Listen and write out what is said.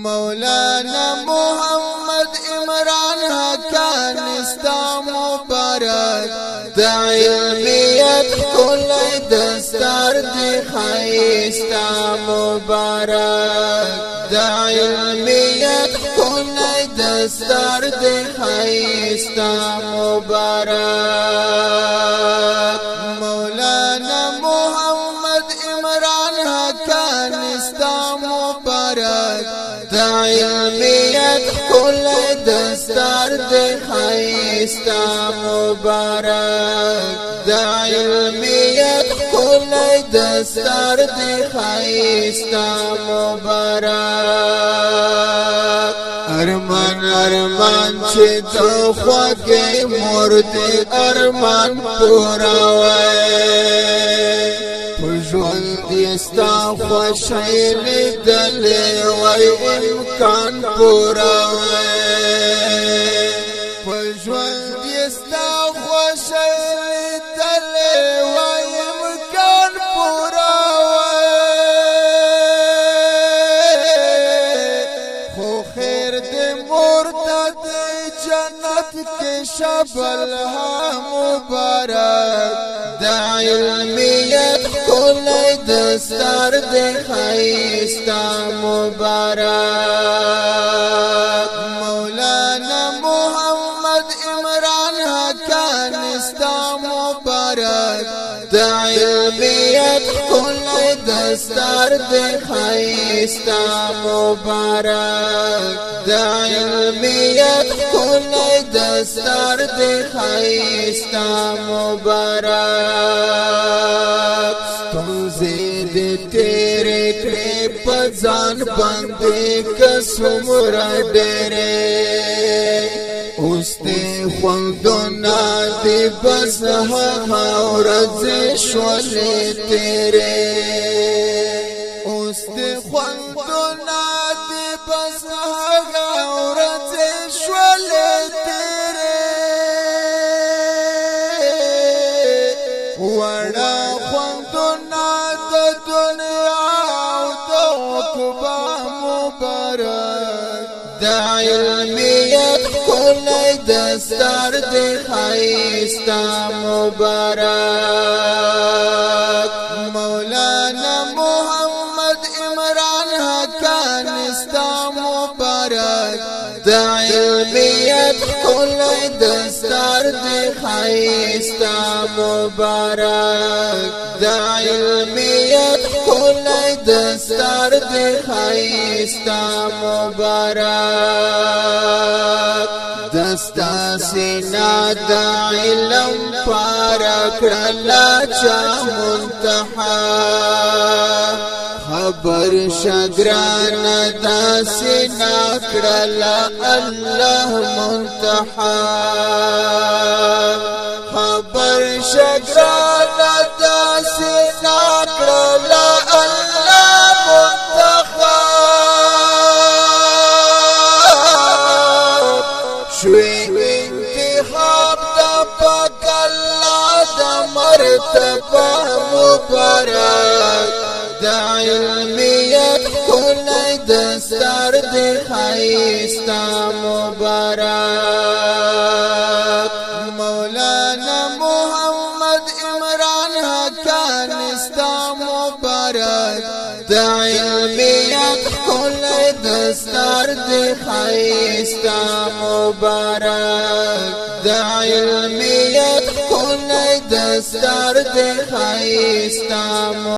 مولانا محمد عمران حقانی ستا مبارک دا علمیت کلی دستار دی خیستا مبارک دا علمیت کلی دستار دی خیستا مبارک مولانا محمد عمران حقانی ستا مبارک دا علمیت کلی دستار دی خیستا مبارک دا علمیت کلی دستار دی خیستا مبارک ارمان ارمان چه تو خوگی مردی ارمان پوراوی پژوندستا خوشی لیدلی وی امکان پوراوی پژوندستا خوشی لیدلی وی امکان پوراوی خو خیر دی مرتد جنت کے شبل مبارک دا علمیت کلی دستار دی خیستا مبارک مولانا محمد عمران حقانی ستا مبارک دا علمیت کلی دستار دی خیستا مبارک دا علمیت کلی دستار دی خیستا مبارک ستونزی دی تیرے کڑی پزان بندی کسمرا ڈیرے اوستی خوندونا دی بس حورت شولی تیرے اوستی خوندونا دی بس حورت شولی تیرے وڑا خوندونا دا دنیا و دا عقبہ مبارک دا علمیت کلی دستار دی خیستا مبارک مولانا محمد عمران حقانی ستا مبارک دا علمیت کلی دستار دی خیستا مبارک دا علمیت کلی دستار دی خیستا مبارک دستا سینا دا علم پارکڑلا چا منتحا خبر شگران دا سینا کڑلا اللہ منتحا خبر شگران دا سینا کڑلا اللہ منتحا شوی انتخاب دا پاک اللہ دا مرتبہ مبارک دا علمیت کلی دستار دی خیستا مبارک مولانا محمد عمران حقانی ستا مبارک دا علمیت کلی دستار دی خیستا مبارک دا علمیت کلی دستار دی خیستا